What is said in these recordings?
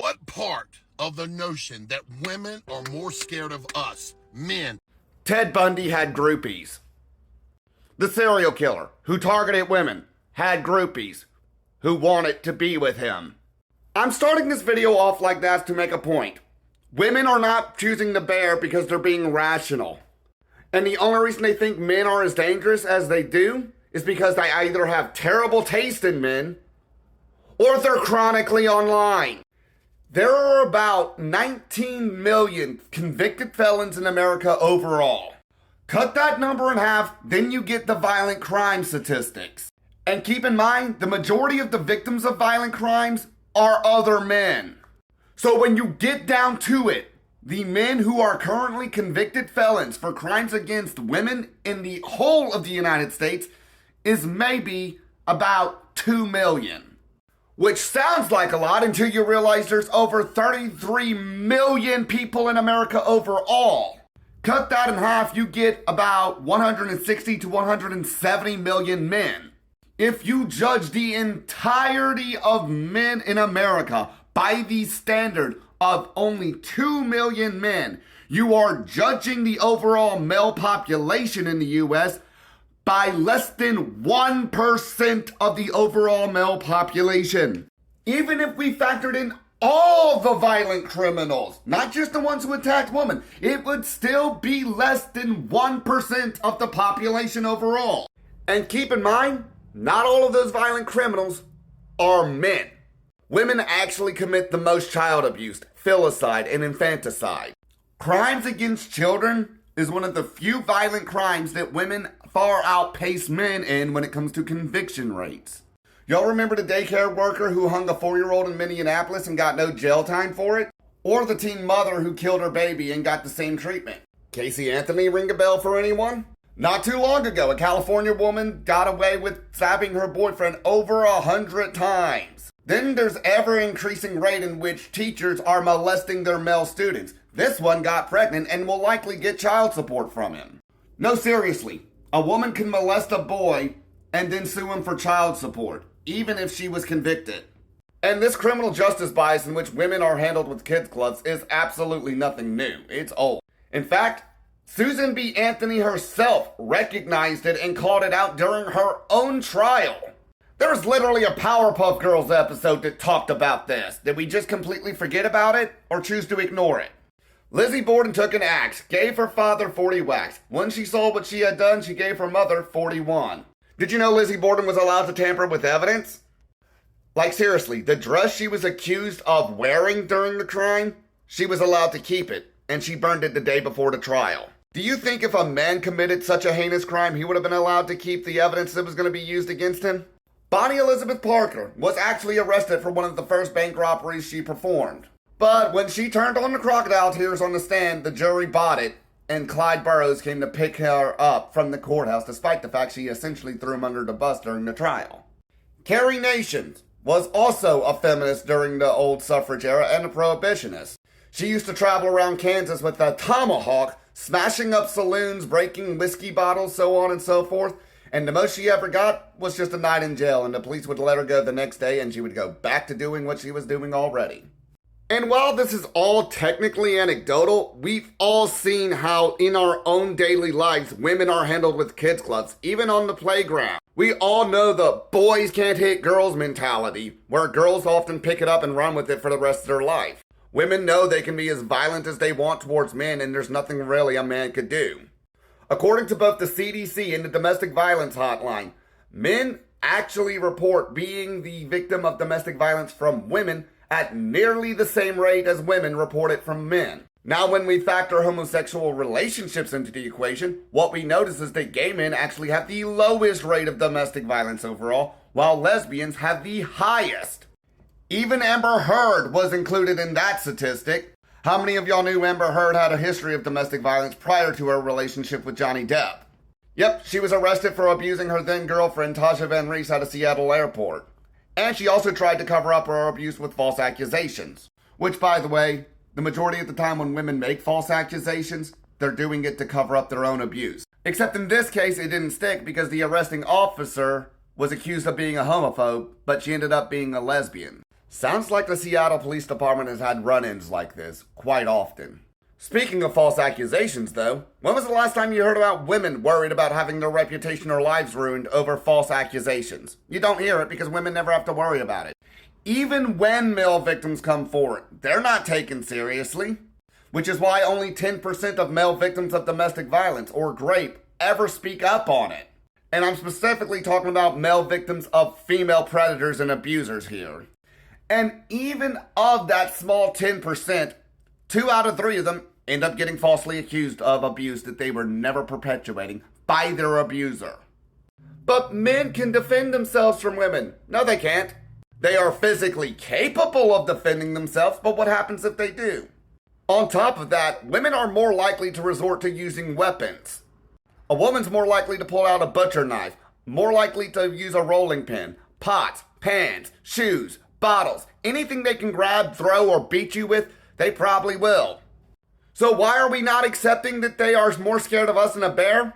What part of the notion that women are more scared of us, men? Ted Bundy had groupies. The serial killer who targeted women had groupies who wanted to be with him. I'm starting this video off like that to make a point. Women are not choosing the bear because they're being rational. And the only reason they think men are as dangerous as they do is because they either have terrible taste in men or they're chronically online. There are about 19 million convicted felons in America overall. Cut that number in half, then you get the violent crime statistics. And keep in mind, the majority of the victims of violent crimes are other men. So when you get down to it, the men who are currently convicted felons for crimes against women in the whole of the United States is maybe about 2 million. Which sounds like a lot until you realize there's over 33 million people in America overall. Cut that in half, you get about 160 to 170 million men. If you judge the entirety of men in America by the standard of only 2 million men, you are judging the overall male population in the US by less than 1% of the overall male population. Even if we factored in all the violent criminals, not just the ones who attacked women, it would still be less than 1% of the population overall. And keep in mind, not all of those violent criminals are men. Women actually commit the most child abuse, filicide, and infanticide. Crimes against children is one of the few violent crimes that women far outpace men in when it comes to conviction rates. Y'all remember the daycare worker who hung a 4-year-old in Minneapolis and got no jail time for it? Or the teen mother who killed her baby and got the same treatment? Casey Anthony ring a bell for anyone? Not too long ago, a California woman got away with stabbing her boyfriend over 100 times. Then there's ever-increasing rate in which teachers are molesting their male students. This one got pregnant and will likely get child support from him. No, seriously, a woman can molest a boy and then sue him for child support, even if she was convicted. And this criminal justice bias in which women are handled with kids gloves is absolutely nothing new. It's old. In fact, Susan B. Anthony herself recognized it and called it out during her own trial. There was literally a Powerpuff Girls episode that talked about this. Did we just completely forget about it or choose to ignore it? Lizzie Borden took an axe, gave her father 40 whacks. When she saw what she had done, she gave her mother 41. Did you know Lizzie Borden was allowed to tamper with evidence? Like seriously, the dress she was accused of wearing during the crime, she was allowed to keep it, and she burned it the day before the trial. Do you think if a man committed such a heinous crime, he would have been allowed to keep the evidence that was going to be used against him? Bonnie Elizabeth Parker was actually arrested for one of the first bank robberies she performed. But when she turned on the crocodile tears on the stand, the jury bought it, and Clyde Burrows came to pick her up from the courthouse despite the fact she essentially threw him under the bus during the trial. Carrie Nations was also a feminist during the old suffrage era and a prohibitionist. She used to travel around Kansas with a tomahawk, smashing up saloons, breaking whiskey bottles, so on and so forth. And the most she ever got was just a night in jail, and the police would let her go the next day and she would go back to doing what she was doing already. And while this is all technically anecdotal, we've all seen how in our own daily lives women are handled with kids gloves, even on the playground. We all know the boys can't hit girls mentality, where girls often pick it up and run with it for the rest of their life. Women know they can be as violent as they want towards men and there's nothing really a man could do. According to both the CDC and the Domestic Violence Hotline, men actually report being the victim of domestic violence from women at nearly the same rate as women report it from men. Now, when we factor homosexual relationships into the equation, what we notice is that gay men actually have the lowest rate of domestic violence overall, while lesbians have the highest. Even Amber Heard was included in that statistic. How many of y'all knew Amber Heard had a history of domestic violence prior to her relationship with Johnny Depp? Yep, she was arrested for abusing her then-girlfriend Tasha Van Reese at a Seattle airport. And she also tried to cover up her abuse with false accusations. Which, by the way, the majority of the time when women make false accusations, they're doing it to cover up their own abuse. Except in this case, it didn't stick because the arresting officer was accused of being a homophobe, but she ended up being a lesbian. Sounds like the Seattle Police Department has had run-ins like this quite often. Speaking of false accusations, though, when was the last time you heard about women worried about having their reputation or lives ruined over false accusations? You don't hear it because women never have to worry about it. Even when male victims come forward, they're not taken seriously. Which is why only 10% of male victims of domestic violence or rape ever speak up on it. And I'm specifically talking about male victims of female predators and abusers here. And even of that small 10%, 2 out of 3 of them end up getting falsely accused of abuse that they were never perpetuating by their abuser. But men can defend themselves from women. No, they can't. They are physically capable of defending themselves, but what happens if they do? On top of that, women are more likely to resort to using weapons. A woman's more likely to pull out a butcher knife, more likely to use a rolling pin, pots, pans, shoes, bottles, anything they can grab, throw, or beat you with, they probably will. So why are we not accepting that they are more scared of us than a bear?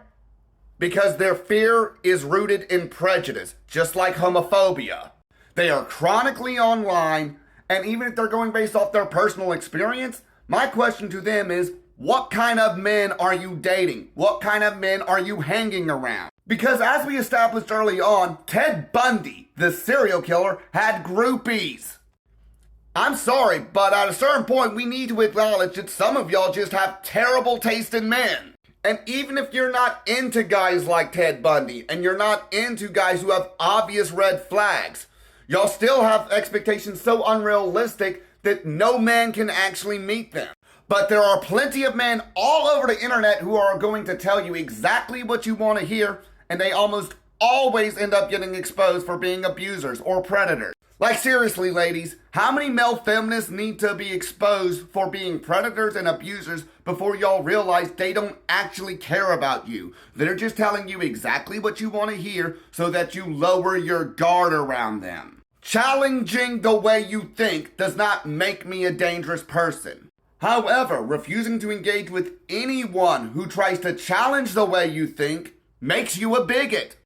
Because their fear is rooted in prejudice, just like homophobia. They are chronically online, and even if they're going based off their personal experience, my question to them is, what kind of men are you dating? What kind of men are you hanging around? Because as we established early on, Ted Bundy, the serial killer, had groupies. I'm sorry, but at a certain point, we need to acknowledge that some of y'all just have terrible taste in men. And even if you're not into guys like Ted Bundy, and you're not into guys who have obvious red flags, y'all still have expectations so unrealistic that no man can actually meet them. But there are plenty of men all over the internet who are going to tell you exactly what you want to hear, and they almost always end up getting exposed for being abusers or predators. Like seriously, ladies, how many male feminists need to be exposed for being predators and abusers before y'all realize they don't actually care about you? They're just telling you exactly what you want to hear so that you lower your guard around them. Challenging the way you think does not make me a dangerous person. However, refusing to engage with anyone who tries to challenge the way you think makes you a bigot.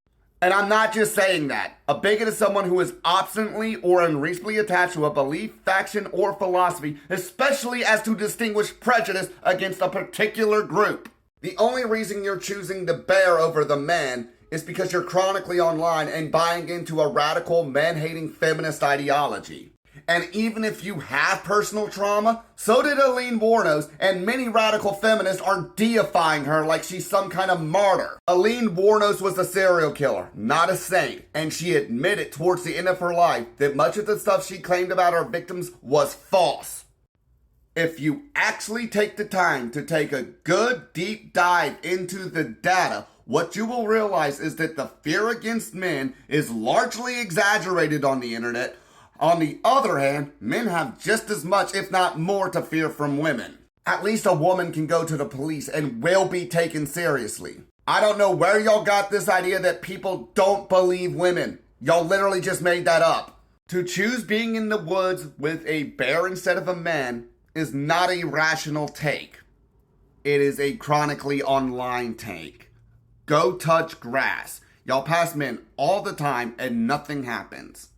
And I'm not just saying that. A bigot is someone who is obstinately or unreasonably attached to a belief, faction, or philosophy, especially as to distinguish prejudice against a particular group. The only reason you're choosing the bear over the man is because you're chronically online and buying into a radical, man-hating feminist ideology. And even if you have personal trauma, so did Aline Wuornos, and many radical feminists are deifying her like she's some kind of martyr. Aline Wuornos was a serial killer, not a saint, and she admitted towards the end of her life that much of the stuff she claimed about her victims was false. If you actually take the time to take a good deep dive into the data, what you will realize is that the fear against men is largely exaggerated on the internet. On the other hand, men have just as much, if not more, to fear from women. At least a woman can go to the police and will be taken seriously. I don't know where y'all got this idea that people don't believe women. Y'all literally just made that up. To choose being in the woods with a bear instead of a man is not a rational take. It is a chronically online take. Go touch grass. Y'all pass men all the time and nothing happens.